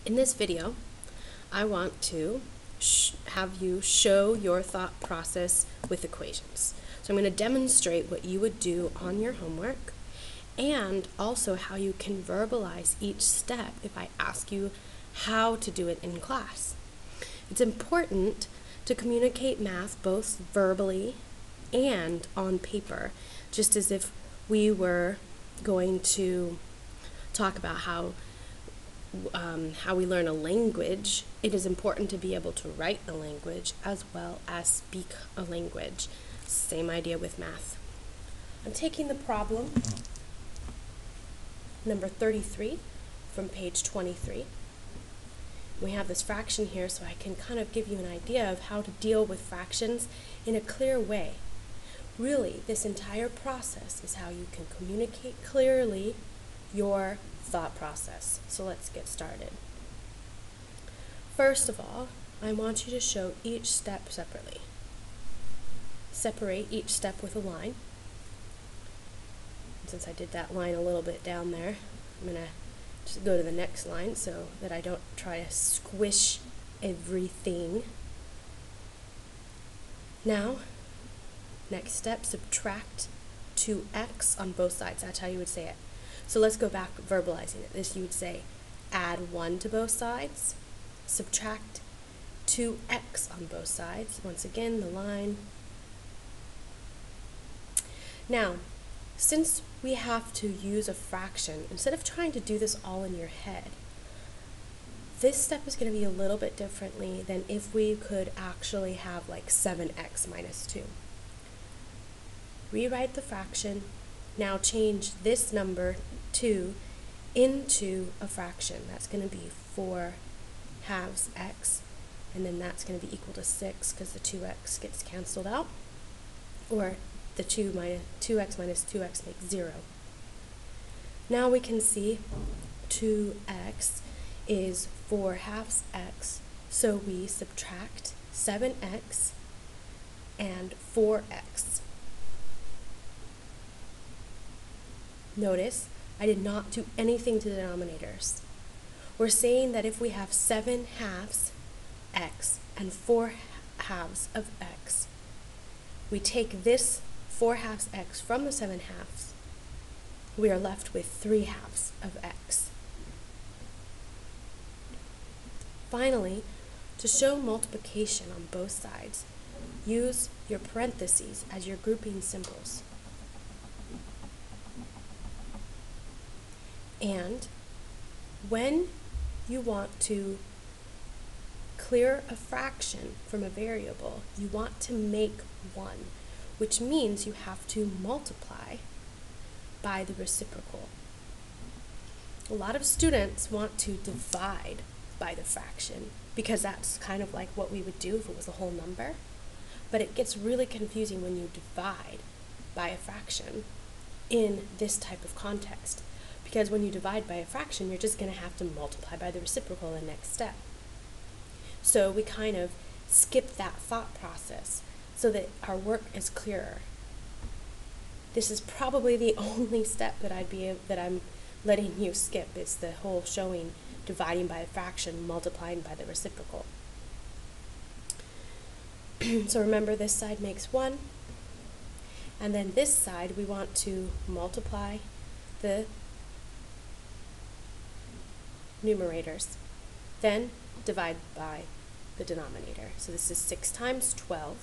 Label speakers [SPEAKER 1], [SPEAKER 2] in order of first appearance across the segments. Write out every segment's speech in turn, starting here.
[SPEAKER 1] In this video, I want to have you show your thought process with equations. So I'm going to demonstrate what you would do on your homework and also how you can verbalize each step if I ask you how to do it in class. It's important to communicate math both verbally and on paper, just as if we were going to talk about how we learn a language. It is important to be able to write a language as well as speak a language. Same idea with math. I'm taking the problem number 33 from page 23. We have this fraction here, so I can kind of give you an idea of how to deal with fractions in a clear way. Really, this entire process is how you can communicate clearly your thought process. So let's get started. First of all, I want you to show each step separately. Separate each step with a line. Since I did that line a little bit down there, I'm going to just go to the next line so that I don't try to squish everything. Now, next step, subtract 2x on both sides. That's how you would say it. So let's go back verbalizing it. This you would say add 1 to both sides, subtract 2x on both sides. Once again, the line. Now, since we have to use a fraction, instead of trying to do this all in your head, this step is going to be a little bit differently than if we could actually have like 7x minus 2. Rewrite the fraction. Now change this number 2 into a fraction. That's going to be 4 halves x, and then that's going to be equal to 6 because the 2x gets canceled out, or the 2x minus 2x makes 0. Now we can see 2x is 4 halves x, so we subtract 7x and 4x. Notice, I did not do anything to the denominators. We're saying that if we have 7 halves x and 4 halves of x, we take this 4 halves x from the 7 halves, we are left with 3 halves of x. Finally, to show multiplication on both sides, use your parentheses as your grouping symbols. And when you want to clear a fraction from a variable, you want to make 1, which means you have to multiply by the reciprocal. A lot of students want to divide by the fraction because that's kind of like what we would do if it was a whole number, but it gets really confusing when you divide by a fraction in this type of context. Because when you divide by a fraction, you're just going to have to multiply by the reciprocal the next step. So we kind of skip that thought process so that our work is clearer. This is probably the only step that I'm letting you skip, is the whole showing dividing by a fraction, multiplying by the reciprocal. So remember, this side makes 1, and then this side we want to multiply the numerators, then divide by the denominator. So this is 6 times 2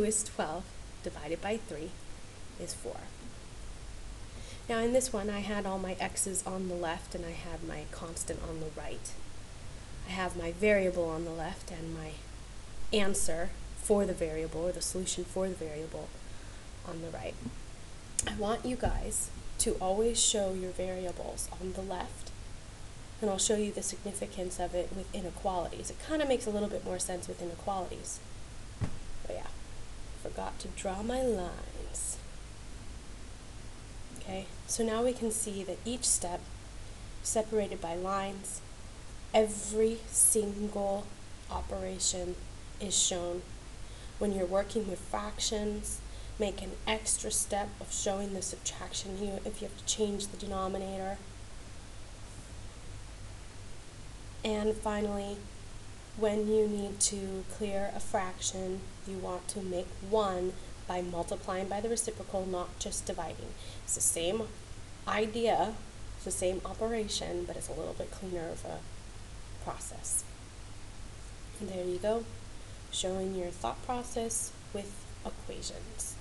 [SPEAKER 1] is 12, divided by 3 is 4. Now in this one I had all my x's on the left and I had my constant on the right. I have my variable on the left and my answer for the variable, or the solution for the variable, on the right. I want you guys to always show your variables on the left, and I'll show you the significance of it with inequalities. It kind of makes a little bit more sense with inequalities. But yeah, forgot to draw my lines. Okay, so now we can see that each step separated by lines. Every single operation is shown. When you're working with fractions, make an extra step of showing the subtraction here if you have to change the denominator. And finally, when you need to clear a fraction, you want to make 1 by multiplying by the reciprocal, not just dividing. It's the same idea, it's the same operation, but it's a little bit cleaner of a process. And there you go, showing your thought process with equations.